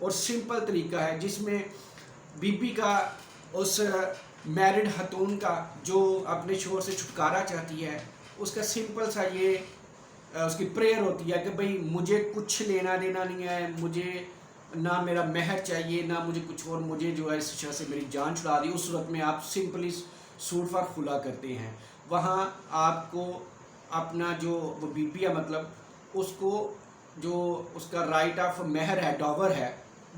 اور سمپل طریقہ ہے جس میں بی کا اس میرڈ خاتون کا جو اپنے شوہر سے چھٹکارا چاہتی ہے اس کا سمپل سا یہ اس کی پریئر ہوتی ہے کہ بھئی مجھے کچھ لینا دینا نہیں ہے، مجھے نہ میرا مہر چاہیے نہ مجھے کچھ اور، مجھے جو ہے اس شخص سے میری جان چھڑا دی. اس صورت میں آپ سمپلی سوٹ فار خلا کرتے ہیں. وہاں آپ کو اپنا جو وہ بی ہے مطلب اس کو جو اس کا رائٹ آف مہر ہے، ڈاور ہے،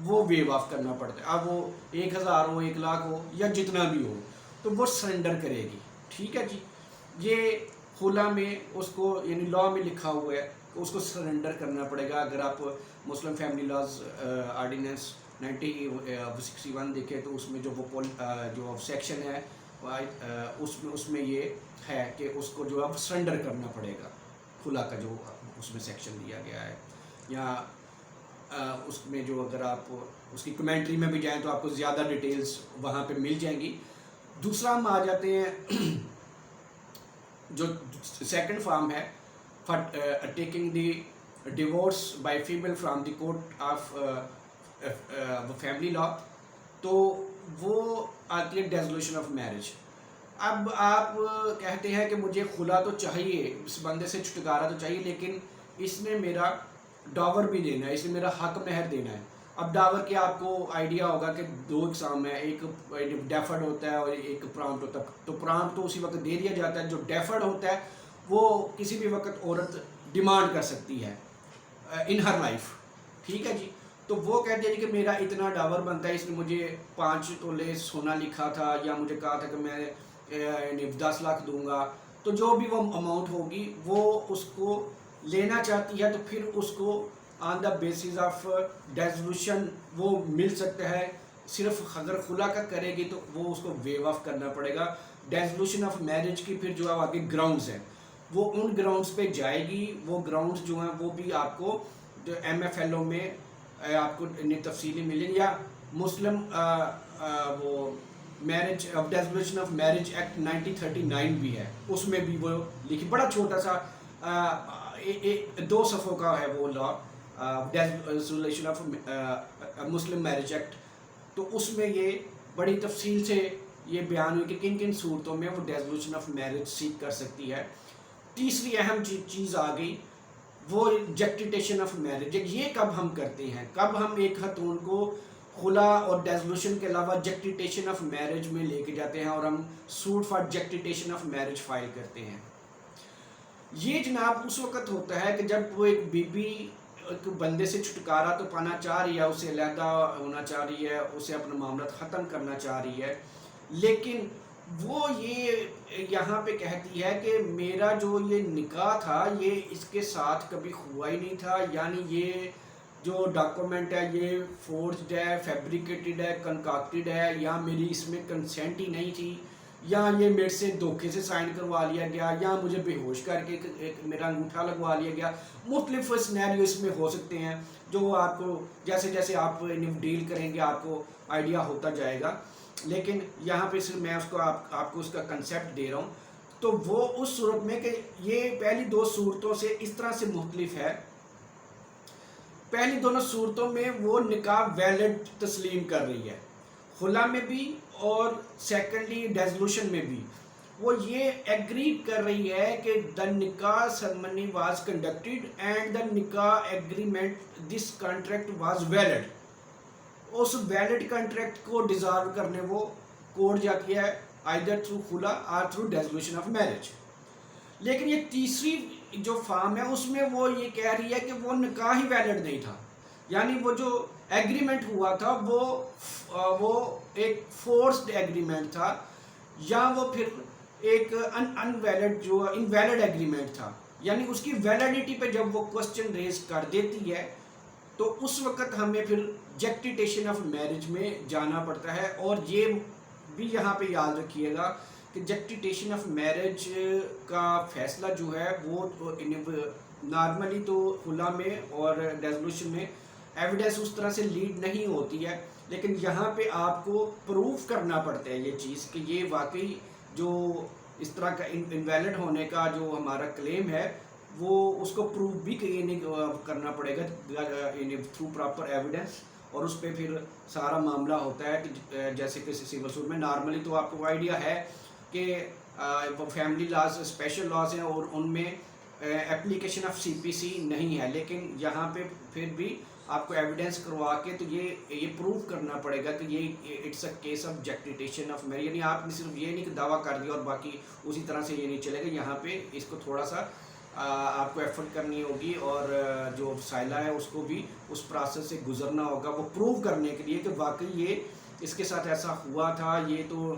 وہ ویو آف کرنا پڑتا ہے. اب وہ 1000 ہو، 1,00,000 ہو یا جتنا بھی ہو تو وہ سرنڈر کرے گی. ٹھیک ہے جی. یہ خلا میں اس کو یعنی لا میں لکھا ہوا ہے کہ اس کو سرنڈر کرنا پڑے گا. اگر آپ مسلم فیملی لاز آرڈیننس 1961 دیکھیں تو اس میں جو سیکشن ہے اس میں یہ ہے کہ اس کو جو اب سرنڈر کرنا پڑے گا. خلا کا جو اس میں سیکشن دیا گیا ہے، یا اس میں جو اگر آپ اس کی کمنٹری میں بھی جائیں تو آپ کو زیادہ ڈیٹیلز وہاں پہ مل جائیں گی. دوسرا ہم آ جاتے ہیں جو سیکنڈ فارم ہے for taking the divorce by female from the court of family law. تو وہ آتی ہے ڈیزولوشن آف میرج. اب آپ کہتے ہیں کہ مجھے خلا تو چاہیے، اس بندے سے چھٹکارا تو چاہیے، لیکن اس نے میرا ڈاور بھی دینا ہے، اس نے میرا حق مہر دینا ہے. اب ڈاور کے آپ کو آئیڈیا ہوگا کہ 2 اقسام ہے، ایک ڈیفرڈ ہوتا ہے اور ایک پرامپٹ ہوتا ہے. تو پرامپٹ تو اسی وقت دے دیا جاتا ہے، جو ڈیفرڈ ہوتا ہے وہ کسی بھی وقت عورت ڈیمانڈ کر سکتی ہے ان ہر لائف. ٹھیک ہے جی. تو وہ کہتے ہیں کہ میرا اتنا ڈاور بنتا ہے، اس نے مجھے 5 تولے سونا لکھا تھا یا مجھے کہا تھا کہ میں 10 لاکھ دوں گا. تو جو بھی وہ اماؤنٹ ہوگی وہ اس کو لینا چاہتی ہے تو پھر اس کو آن دا بیسس آف ڈیزولوشن وہ مل سکتا ہے. صرف اگر خلا کا کرے گی تو وہ اس کو ویو آف کرنا پڑے گا. ڈیزولوشن آف میرج کی پھر جو آگے گراؤنڈز ہیں وہ ان گراؤنڈز پہ جائے گی. وہ گراؤنڈز جو ہیں وہ بھی آپ کو جو MFLO میں آپ کو تفصیلی ملیں گی، یا مسلم وہ marriage dissolution of marriage act 1939 بھی ہے، اس میں بھی وہ لکھی. بڑا چھوٹا سا 2 صفحوں کا ہے وہ لا، dissolution of Muslim marriage act. تو اس میں یہ بڑی تفصیل سے یہ بیان ہوئی کہ کن کن صورتوں میں وہ ڈیزولوشن آف میرج سیک کر سکتی ہے. تیسری اہم چیز آ گئی وہ جسٹیٹیشن آف میرج. یہ کب ہم کرتے ہیں، کب ہم ایک خاتون کو خلا اور ڈیزولوشن کے علاوہ جسٹیٹیشن آف میرج میں لے کے جاتے ہیں اور ہم suit for jactitation of marriage file کرتے ہیں. یہ جناب اس وقت ہوتا ہے کہ جب وہ ایک ایک بندے سے چھٹکارا تو پانا چاہ رہی ہے، اسے علیحدہ ہونا چاہ رہی ہے، اسے اپنا معاملات ختم کرنا چاہ رہی ہے، لیکن وہ یہ یہاں پہ کہتی ہے کہ میرا جو یہ نکاح تھا یہ اس کے ساتھ کبھی ہوا ہی نہیں تھا. یعنی یہ جو ڈاکومنٹ ہے یہ فورجڈ ہے، فیبریکیٹڈ ہے، کنکاکٹڈ ہے، یا میری اس میں کنسینٹ ہی نہیں تھی، یا یہ میرے سے دھوکے سے سائن کروا لیا گیا، یا مجھے بے ہوش کر کے میرا انگوٹھا لگوا لیا گیا. مختلف سینیریو اس میں ہو سکتے ہیں جو آپ کو جیسے جیسے آپ ڈیل کریں گے آپ کو آئیڈیا ہوتا جائے گا. لیکن یہاں پہ صرف میں اس کو آپ کو اس کا کنسیپٹ دے رہا ہوں. تو وہ اس صورت میں کہ یہ پہلی 2 صورتوں سے اس طرح سے مختلف ہے. پہلی دونوں صورتوں میں وہ نکاح ویلڈ تسلیم کر رہی ہے، خلا میں بھی اور سیکنڈلی ڈیزولوشن میں بھی. وہ یہ ایگری کر رہی ہے کہ the nikah ceremony was conducted and the nikah agreement this contract was valid. اس ویلڈ کانٹریکٹ کو ڈیزالو کرنے وہ کورٹ جاتی ہے آئیدر تھرو خلا اور تھرو ڈیزولوشن آف میرج. لیکن یہ تیسری جو فارم ہے اس میں وہ یہ کہہ رہی ہے کہ وہ نکاح ہی ویلڈ نہیں تھا. یعنی وہ جو ایگریمنٹ ہوا تھا وہ ایک فورسڈ ایگریمنٹ تھا، یا وہ پھر ایک انویلڈ جو انویلڈ ایگریمنٹ تھا. یعنی اس کی ویلڈیٹی پہ جب وہ کوسچن ریز کر دیتی ہے تو اس وقت ہمیں پھر جسٹیٹیشن آف میرج میں جانا پڑتا ہے. اور یہ بھی یہاں پہ یاد رکھیے گا کہ جسٹیٹیشن آف میرج کا فیصلہ جو ہے وہ نارملی تو خلا میں اور ڈیزولوشن میں ایویڈنس اس طرح سے لیڈ نہیں ہوتی ہے، لیکن یہاں پہ آپ کو پروف کرنا پڑتا ہے یہ چیز کہ یہ واقعی جو اس طرح کا انویلڈ ہونے کا جو ہمارا کلیم ہے وہ اس کو پروف بھی کرنا پڑے گا تھرو پراپر ایویڈنس. اور اس پہ پھر سارا معاملہ ہوتا ہے کہ جیسے کہ سول سوٹ میں نارملی تو آپ کو آئیڈیا ہے کہ وہ فیملی لاز اسپیشل لاز ہیں اور ان میں اپلیکیشن آف CPC نہیں ہے، لیکن یہاں پہ پھر بھی آپ کو ایویڈنس کروا کے تو یہ پروف کرنا پڑے گا کہ یہ it's a case of justification of marriage, یعنی آپ نے صرف یہ نہیں کہ دعویٰ کر دیا اور باقی اسی طرح سے یہ نہیں چلے گا، یہاں پہ اس کو تھوڑا سا آپ کو ایفرٹ کرنی ہوگی اور جو سائلہ ہے اس کو بھی اس پروسیس سے گزرنا ہوگا وہ پروو کرنے کے لیے کہ واقعی یہ اس کے ساتھ ایسا ہوا تھا، یہ تو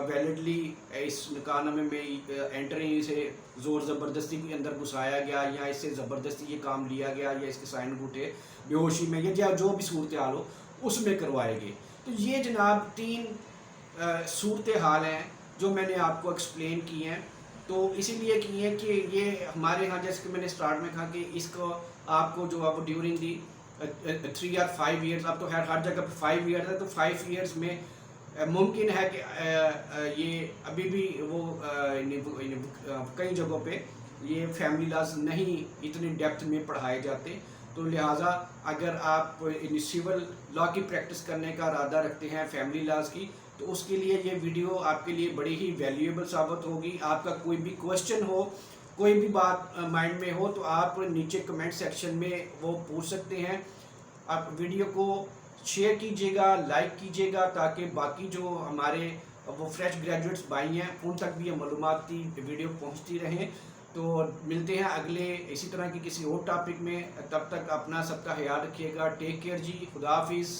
ویلڈلی اس نکاح نامے میں انٹری سے زور زبردستی کے اندر گھسایا گیا یا اس سے زبردستی یہ کام لیا گیا یا اس کے سائن انگوٹھے بے ہوشی میں یا جو بھی صورتحال ہو اس میں کروائے گئے۔ تو یہ جناب 3 صورتحال ہیں جو میں نے آپ کو ایکسپلین کی ہیں، تو اسی لیے کی ہیں کہ یہ ہمارے ہاں جیسے کہ میں نے سٹارٹ میں کہا کہ اس کو آپ کو جو اب ڈیورنگ دی 3 or 5 ایئرز، اب تو ہر جگہ پہ 5 ایئرز ہے، تو 5 ایئرز میں ممکن ہے کہ یہ ابھی بھی وہ کئی جگہوں پہ یہ فیملی لاز نہیں اتنی ڈیپتھ میں پڑھائے جاتے، تو لہٰذا اگر آپ سول لا کی پریکٹس کرنے کا ارادہ رکھتے ہیں فیملی لاز کی، تو اس کے لیے یہ ویڈیو آپ کے لیے بڑی ہی ویلیویبل ثابت ہوگی۔ آپ کا کوئی بھی کویشچن ہو، کوئی بھی بات مائنڈ میں ہو، تو آپ نیچے کمنٹ سیکشن میں وہ پوچھ سکتے ہیں۔ آپ ویڈیو کو شیئر کیجیے گا، لائک کیجیے گا، تاکہ باقی جو ہمارے وہ فریش گریجویٹس بھائی ہیں ان تک بھی یہ معلوماتی ویڈیو پہنچتی رہیں۔ تو ملتے ہیں اگلے اسی طرح کی کسی اور ٹاپک میں، تب تک اپنا سب کا خیال رکھیے گا۔ ٹیک کیئر جی، خدا حافظ۔